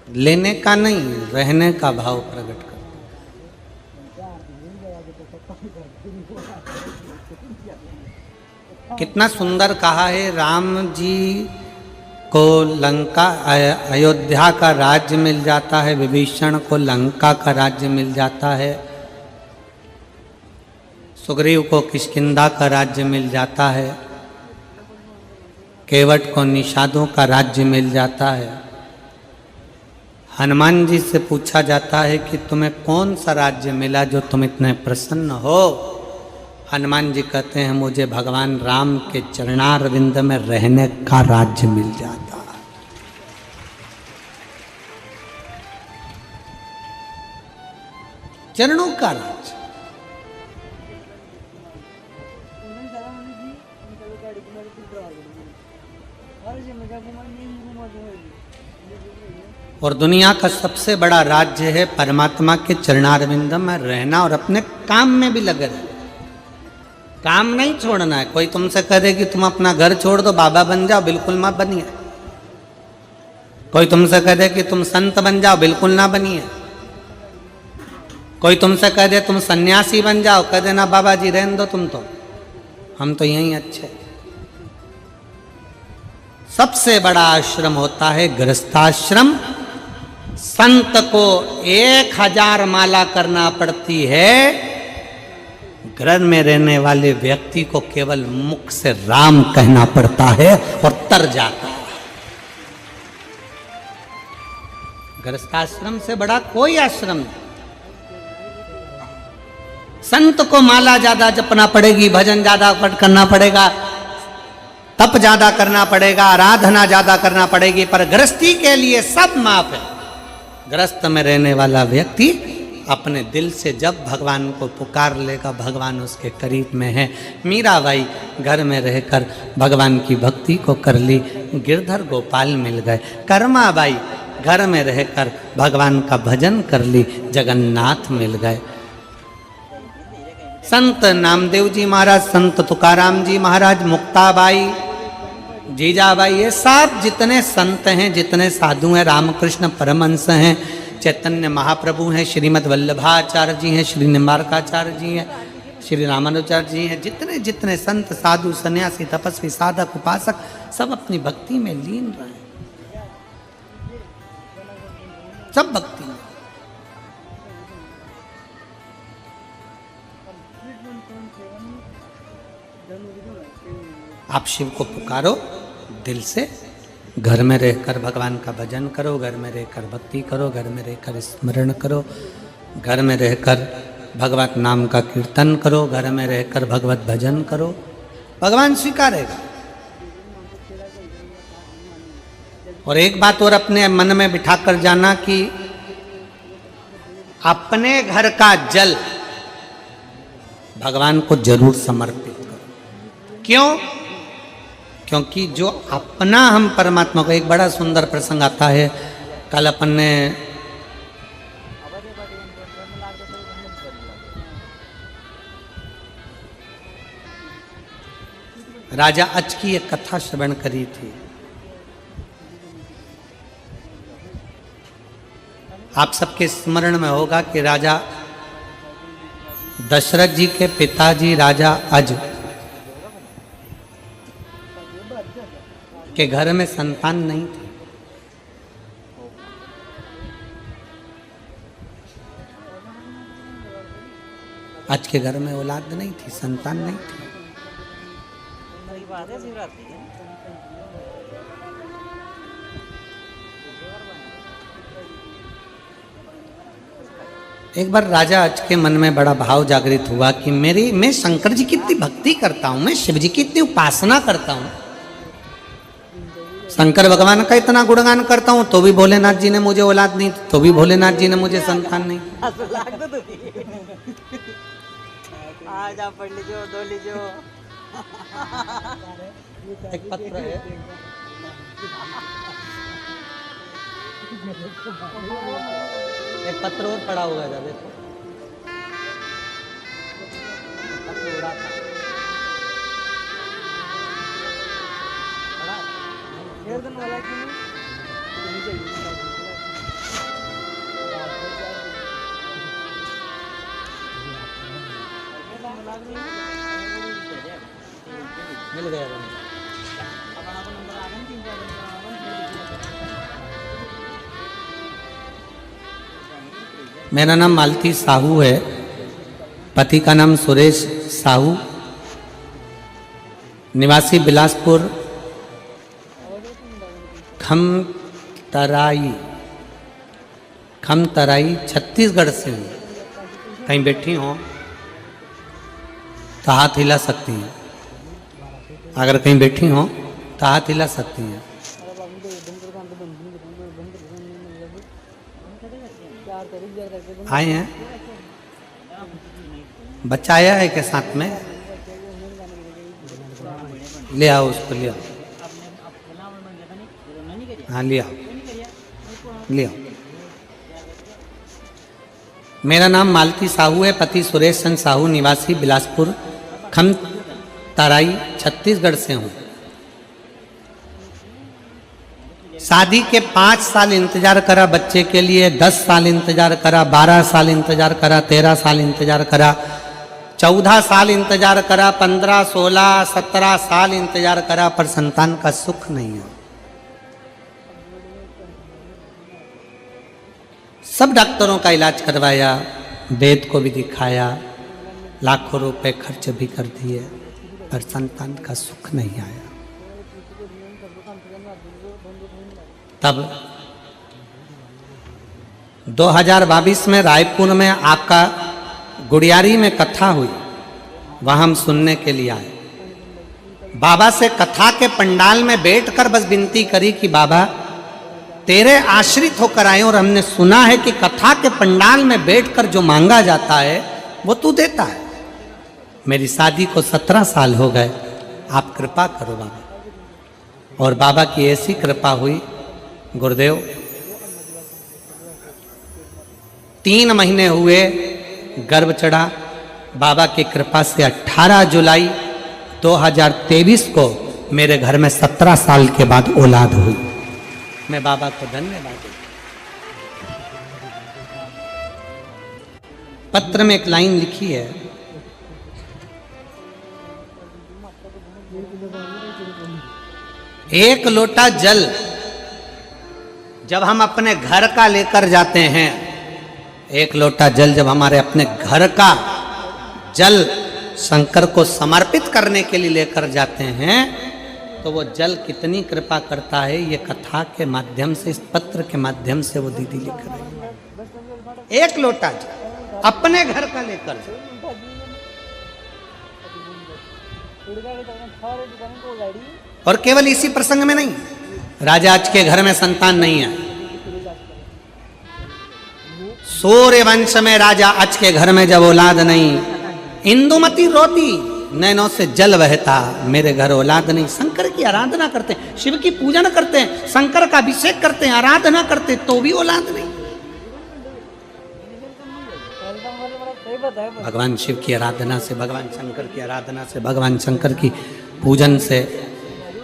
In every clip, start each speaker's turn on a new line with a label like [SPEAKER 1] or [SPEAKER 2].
[SPEAKER 1] लेने का नहीं, रहने का भाव प्रकट कर। कितना सुंदर कहा है, राम जी को लंका अयोध्या का राज्य मिल जाता है, विभीषण को लंका का राज्य मिल जाता है, सुग्रीव को किष्किंधा का राज्य मिल जाता है, केवट को निषादों का राज्य मिल जाता है। हनुमान जी से पूछा जाता है कि तुम्हें कौन सा राज्य मिला जो तुम इतने प्रसन्न हो। हनुमान जी कहते हैं मुझे भगवान राम के चरणारविंद में रहने का राज्य मिल जाता है। चरणों का राज्य। और दुनिया का सबसे बड़ा राज्य है परमात्मा के चरणारविंद में रहना और अपने काम में भी लगे रहना। काम नहीं छोड़ना है। कोई तुमसे कहे कि तुम अपना घर छोड़ दो बाबा बन जाओ, बिल्कुल मत बनिए। कोई तुमसे कह दे कि तुम संत बन जाओ, बिल्कुल ना बनिए। कोई तुमसे कह दे तुम सन्यासी बन जाओ, कह देना बाबा जी रहने दो तुम तो, हम तो यहीं अच्छे। सबसे बड़ा आश्रम होता है गृहस्थाश्रम। संत को 1000 माला करना पड़ती है, घर में रहने वाले व्यक्ति को केवल मुख से राम कहना पड़ता है और तर जाता है। गृहस्थाश्रम से बड़ा कोई आश्रम नहीं। संत को माला ज्यादा जपना पड़ेगी, भजन ज्यादा करना पड़ेगा, तप ज्यादा करना पड़ेगा, आराधना ज्यादा करना पड़ेगी, पर गृहस्थी के लिए सब माफ है। गृहस्थ में रहने वाला व्यक्ति अपने दिल से जब भगवान को पुकार लेगा, भगवान उसके करीब में है। मीराबाई घर में रहकर भगवान की भक्ति को कर ली, गिरधर गोपाल मिल गए। कर्माबाई घर में रहकर भगवान का भजन कर ली, जगन्नाथ मिल गए। संत नामदेव जी महाराज, संत तुकाराम जी महाराज, मुक्ताबाई, जीजाबाई, ये सब जितने संत हैं, जितने साधु हैं, रामकृष्ण परमहंस हैं, चैतन्य महाप्रभु हैं, श्रीमद् वल्लभाचार्य जी हैं, श्री निम्बारकाचार्य जी हैं, श्री रामानुजाचार्य जी हैं, जितने जितने संत साधु सन्यासी तपस्वी साधक उपासक सब अपनी भक्ति में लीन रहे, सब भक्ति में। आप शिव को पुकारो दिल से, घर में रहकर भगवान का भजन करो, घर में रहकर भक्ति करो, घर में रहकर स्मरण करो, घर में रहकर भगवत नाम का कीर्तन करो, घर में रहकर भगवत भजन करो, भगवान स्वीकारेगा। और एक बात और अपने मन में बिठा कर जाना कि अपने घर का जल भगवान को जरूर समर्पित करो। क्यों? क्योंकि जो अपना हम परमात्मा को, एक बड़ा सुंदर प्रसंग आता है, कल अपन ने राजा अच की एक कथा श्रवण करी थी। आप सबके स्मरण में होगा कि राजा दशरथ जी के पिताजी राजा अज के घर में संतान नहीं थी। आज के घर में औलाद नहीं थी, संतान नहीं थी। एक बार राजा अच के मन में बड़ा भाव जागृत हुआ कि मैं शंकर जी की इतनी भक्ति करता हूं, मैं शिव जी की इतनी उपासना करता हूं, शंकर भगवान का इतना गुणगान करता हूं, तो भी भोलेनाथ जी ने मुझे औलाद नहीं, तो भी भोलेनाथ जी ने मुझे संतान नहीं। एक पत्र है, एक पत्र और पड़ा हुआ है, देखो पत्र उड़ा था। मिल गया। मेरा नाम मालती साहू है, पति का नाम सुरेश साहू, निवासी बिलासपुर खमतराई छत्तीसगढ़ से हूँ। कहीं बैठी हो तो हाथ हिला सकती हैं, अगर कहीं बैठी हो तो हाथ हिला सकती हैं। आए हैं, बच्चा आया है के साथ में, ले आओ उसको, ले आओ। हाँ ले आओ, ले आओ। मेरा नाम मालती साहू है, पति सुरेश चंद्र साहू, निवासी बिलासपुर खमतराई छत्तीसगढ़ से हूँ। शादी के 5 साल इंतजार करा बच्चे के लिए, 10 साल इंतजार करा, 12 साल इंतजार करा, 13 साल इंतजार करा, 14 साल इंतजार करा, 15, 16, 17 साल इंतजार करा, पर संतान का सुख नहीं है। सब डॉक्टरों का इलाज करवाया, वेद को भी दिखाया, लाखों रुपए खर्च भी कर दिए, पर संतान का सुख नहीं आया। तब 2022 में रायपुर में आपका गुड़ियारी में कथा हुई, वहां हम सुनने के लिए आए। बाबा से कथा के पंडाल में बैठकर बस विनती करी कि बाबा तेरे आश्रित होकर आए, और हमने सुना है कि कथा के पंडाल में बैठकर जो मांगा जाता है वो तू देता है। मेरी शादी को 17 साल हो गए, आप कृपा करो बाबा। और बाबा की ऐसी कृपा हुई, गुरुदेव 3 महीने हुए, गर्भ चढ़ा। बाबा की कृपा से 18 जुलाई 2023 को मेरे घर में 17 साल के बाद औलाद हुई। मैं बाबा को धन्यवाद देता। पत्र में एक लाइन लिखी है, एक लोटा जल जब हम अपने घर का लेकर जाते हैं, एक लोटा जल जब हमारे अपने घर का जल शंकर को समर्पित करने के लिए लेकर जाते हैं, तो वो जल कितनी कृपा करता है, ये कथा के माध्यम से, इस पत्र के माध्यम से वो दीदी लिख रही है। एक लोटा जल अपने घर का लेकर, और केवल इसी प्रसंग में नहीं, राजा आज के घर में संतान नहीं है, सूर्य वंश में राजा आज के घर में जब औलाद नहीं, इंदुमती रोती, नैनों से जल बहता, मेरे घर औलाद नहीं। शंकर की आराधना करते हैं, शिव की पूजन करते हैं, शंकर का अभिषेक करते हैं, आराधना करते हैं, तो भी औलाद नहीं। भगवान शिव की आराधना से, भगवान शंकर की आराधना से, भगवान शंकर की पूजन से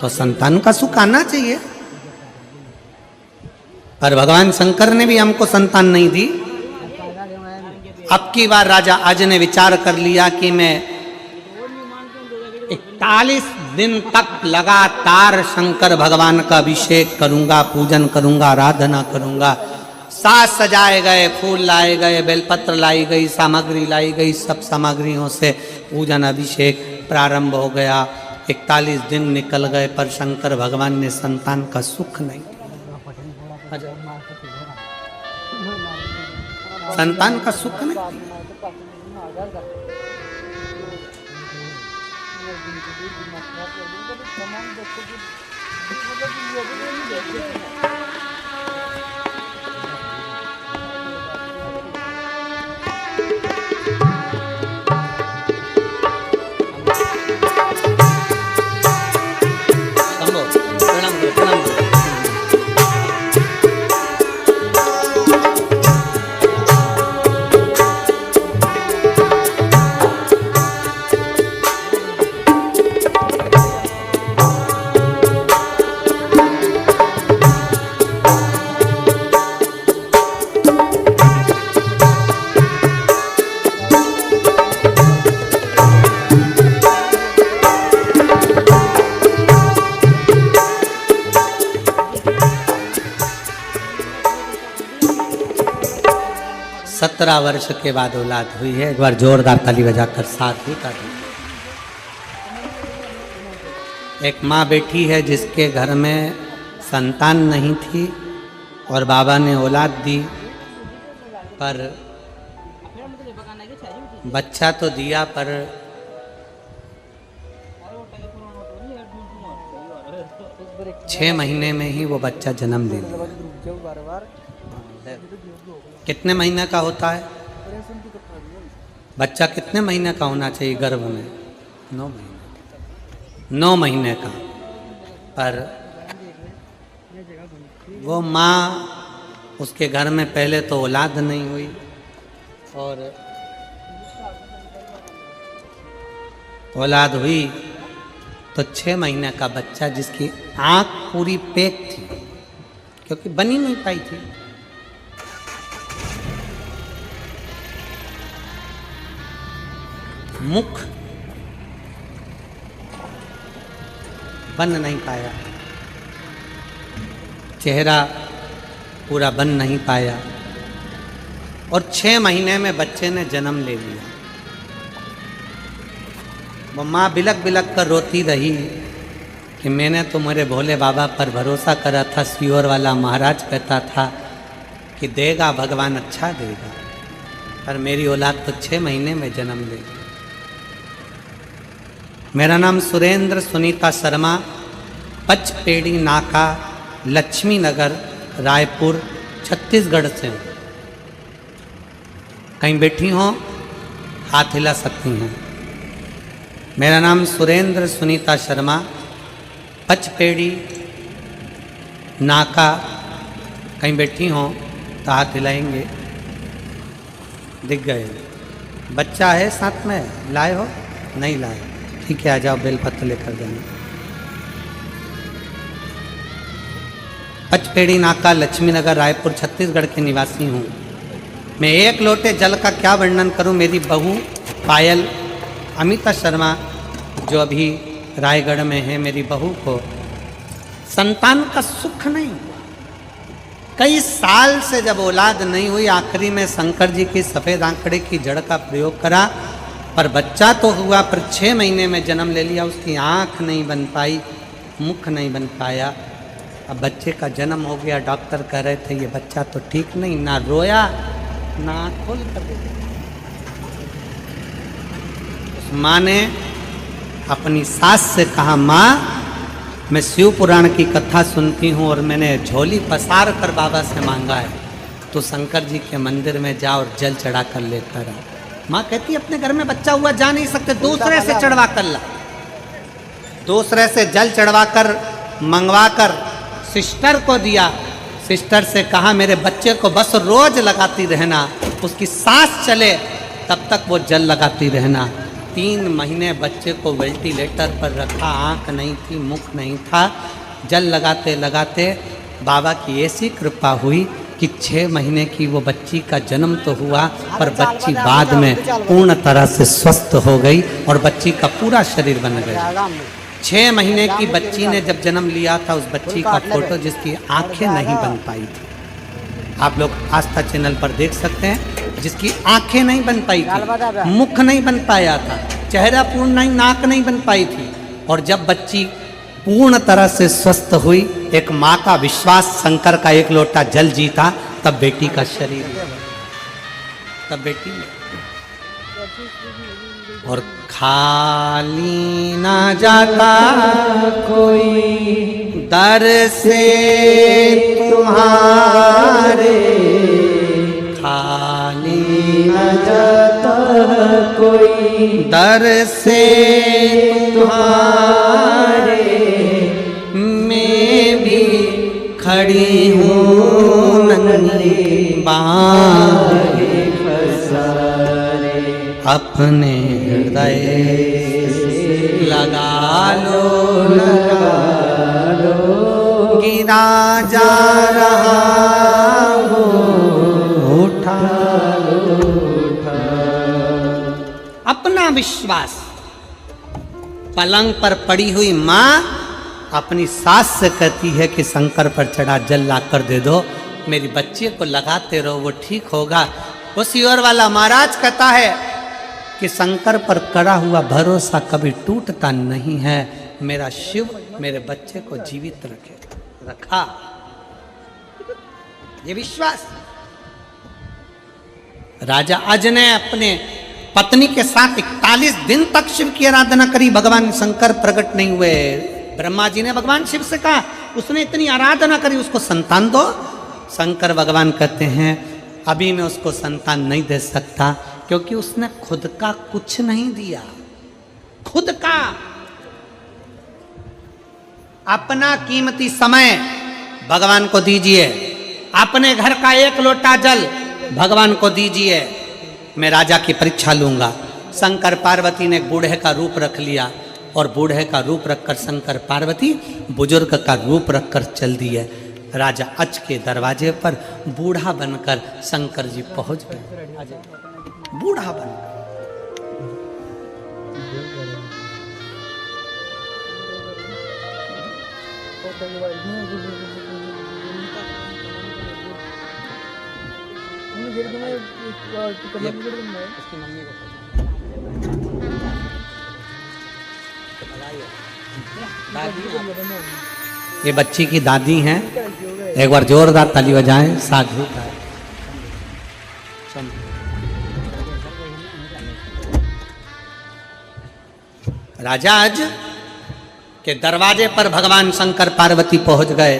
[SPEAKER 1] तो संतान का सुख आना चाहिए। पर भगवान शंकर ने भी हमको संतान नहीं दी। अब की बार राजा आज ने विचार कर लिया कि मैं 41 दिन तक लगातार शंकर भगवान का अभिषेक करूंगा, पूजन करूंगा, आराधना करूंगा। साज सजाए गए, फूल लाए गए, बेलपत्र लाई गई, सामग्री लाई गई, सब सामग्रियों से पूजन अभिषेक प्रारंभ हो गया। 41 दिन निकल गए, पर शंकर भगवान ने संतान का सुख नहीं दिया, संतान का सुख नहीं दिया। 17 वर्ष के बाद औलाद हुई है। एक बार जोरदार ताली बजाकर साथ ही ताली। एक माँ बैठी है जिसके घर में संतान नहीं थी और बाबा ने औलाद दी, पर बच्चा तो दिया पर छः महीने में ही वो बच्चा जन्म ले लिया। कितने महीने का होता है बच्चा? कितने महीने का होना चाहिए गर्भ में? 9 महीने। 9 महीने का। पर वो माँ, उसके घर में पहले तो औलाद नहीं हुई और औलाद हुई तो 6 महीने का बच्चा जिसकी आंख पूरी पैक थी क्योंकि बनी नहीं पाई थी। मुख बन नहीं पाया, चेहरा पूरा बन नहीं पाया और 6 महीने में बच्चे ने जन्म ले लिया। वो माँ बिलक बिलक कर रोती रही कि मैंने तो मेरे भोले बाबा पर भरोसा करा था। सीहोर वाला महाराज कहता था कि देगा भगवान, अच्छा देगा, पर मेरी औलाद तो 6 महीने में जन्म ले ली। मेरा नाम सुरेंद्र सुनीता शर्मा, पचपेड़ी नाका, लक्ष्मी नगर, रायपुर, छत्तीसगढ़ से हूँ। कहीं बैठी हो हाथ हिला सकती हैं। मेरा नाम सुरेंद्र सुनीता शर्मा, पचपेड़ी नाका, कहीं बैठी हो तो हाथ हिलाएंगे। दिख गए? बच्चा है साथ में? लाए हो? नहीं लाए? ठीक है, आ जाओ, बेलपत्र लेकर देना। पचपेड़ी नाका, लक्ष्मी नगर, रायपुर, छत्तीसगढ़ के निवासी हूँ। मैं एक लोटे जल का क्या वर्णन करूँ। मेरी बहू पायल अमिता शर्मा जो अभी रायगढ़ में है, मेरी बहू को संतान का सुख नहीं। कई साल से जब औलाद नहीं हुई, आखिरी में शंकर जी की सफ़ेद आंकड़े की जड़ का प्रयोग करा, पर बच्चा तो हुआ, पर 6 महीने में जन्म ले लिया। उसकी आँख नहीं बन पाई, मुख नहीं बन पाया। अब बच्चे का जन्म हो गया। डॉक्टर कह रहे थे ये बच्चा तो ठीक नहीं, ना रोया ना आँख खोल कर दे। उस माँ ने अपनी सास से कहा, माँ मैं शिव पुराण की कथा सुनती हूँ और मैंने झोली पसार कर बाबा से मांगा है, तो शंकर जी के मंदिर में जा और जल चढ़ा कर लेकर आ। माँ कहती अपने घर में बच्चा हुआ, जा नहीं सकते, दूसरे से चढ़वा कर ला। दूसरे से जल चढ़वा कर मंगवा कर सिस्टर को दिया। सिस्टर से कहा मेरे बच्चे को बस रोज लगाती रहना, उसकी सांस चले तब तक वो जल लगाती रहना। 3 महीने बच्चे को वेंटिलेटर पर रखा, आँख नहीं थी, मुख नहीं था। जल लगाते लगाते बाबा की ऐसी कृपा हुई कि 6 महीने की वो बच्ची का जन्म तो हुआ, पर बच्ची बाद में पूर्ण तरह से स्वस्थ हो गई और बच्ची का पूरा शरीर बन गया। 6 महीने की बच्ची ने जब जन्म लिया था, उस बच्ची का फोटो जिसकी आंखें नहीं बन पाई थी, आप लोग आस्था चैनल पर देख सकते हैं, जिसकी आंखें नहीं बन पाई थी, मुख नहीं बन पाया था, चेहरा पूर्ण नहीं, नाक नहीं बन पाई थी। और जब बच्ची पूर्ण तरह से स्वस्थ हुई, एक माँ का विश्वास, शंकर का 1 लोटा जल जीता, तब बेटी का शरीर, तब बेटी। और खाली ना जाता कोई दर से तुम्हारे, खाली ना जाता कोई दर से तुम्हारे, मैं भी खड़ी हूँ नंगी बाहें पसारे, अपने हृदय लगा लो, गिरा जा रहा हो, उठा लो, अपना विश्वास। पलंग पर पड़ी हुई माँ अपनी सास से कहती है कि शंकर पर चढ़ा जल ला कर दे दो, मेरी बच्चे को लगाते रहो, वो ठीक होगा। उसी ओर वाला महाराज कहता है कि शंकर पर करा हुआ भरोसा कभी टूटता नहीं है। मेरा शिव मेरे बच्चे को जीवित रखा, ये विश्वास। राजा अज ने अपने पत्नी के साथ 41 दिन तक शिव की आराधना करी, भगवान शंकर प्रकट नहीं हुए। ब्रह्मा जी ने भगवान शिव से कहा, उसने इतनी आराधना करी, उसको संतान दो। शंकर भगवान कहते हैं अभी मैं उसको संतान नहीं दे सकता, क्योंकि उसने खुद का कुछ नहीं दिया। खुद का अपना कीमती समय भगवान को दीजिए, अपने घर का एक लोटा जल भगवान को दीजिए, मैं राजा की परीक्षा लूंगा। शंकर पार्वती ने बूढ़े का रूप रख लिया, और बूढ़े का रूप रखकर शंकर पार्वती बुजुर्ग का रूप रखकर चल दिए। राजा अच के दरवाजे पर बूढ़ा बनकर शंकर जी पहुंच गए। बूढ़ा बनकर ये बच्ची की दादी हैं, एक बार जोरदार ताली बजाएं। साधु राजा आज के दरवाजे पर भगवान शंकर पार्वती पहुंच गए।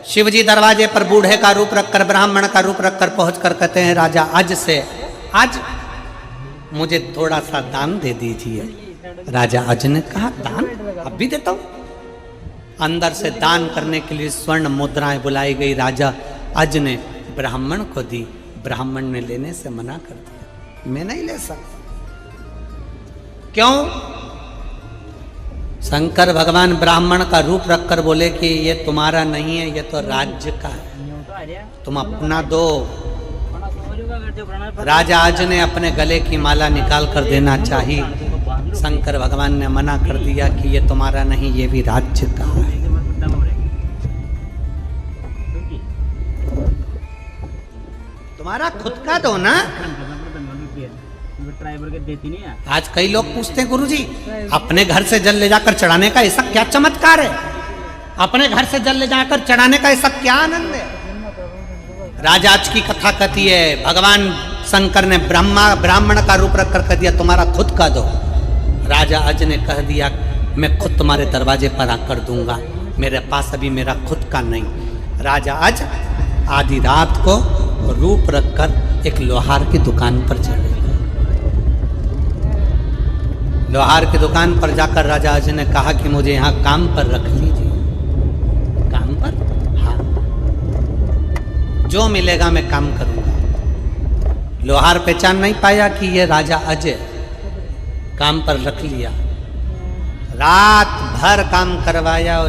[SPEAKER 1] शिवजी दरवाजे पर बूढ़े का रूप रखकर, ब्राह्मण का रूप रखकर पहुंचकर कहते हैं, राजा आज से आज मुझे थोड़ा सा दान दे दीजिए। राजा अज ने कहा, दान अब भी देता हूं। अंदर से दान करने के लिए स्वर्ण मुद्राएं बुलाई गई। राजा अज ने ब्राह्मण को दी, ब्राह्मण ने लेने से मना कर दिया, मैं नहीं ले सकता। क्यों? शंकर भगवान ब्राह्मण का रूप रखकर बोले कि ये तुम्हारा नहीं है, ये तो राज्य का है, तुम अपना दो। राजा आज ने अपने गले की माला निकाल कर देना चाहिए, शंकर भगवान ने मना कर दिया कि ये तुम्हारा नहीं, ये भी राज्य का है। तुम्हारा खुद का दो ना। आज कई लोग पूछते हैं, गुरुजी अपने घर से जल ले जाकर चढ़ाने का ऐसा क्या चमत्कार है, अपने घर से जल ले जाकर चढ़ाने का ऐसा क्या आनंद है। राजा आज की कथा कहती है, भगवान शंकर ने ब्राह्मण का रूप रखकर कह दिया तुम्हारा खुद का दो। राजा अज ने कह दिया मैं खुद तुम्हारे दरवाजे पर आकर दूंगा, मेरे पास अभी मेरा खुद का नहीं। राजा अज आधी रात को रूप रखकर एक लोहार की दुकान पर चले गए। लोहार की दुकान पर जाकर राजा अज ने कहा कि मुझे यहाँ काम पर रख लीजिए। काम पर? हाँ, जो मिलेगा मैं काम करूंगा। लोहार पहचान नहीं पाया कि ये राजा अजय, काम पर रख लिया, रात भर काम करवाया और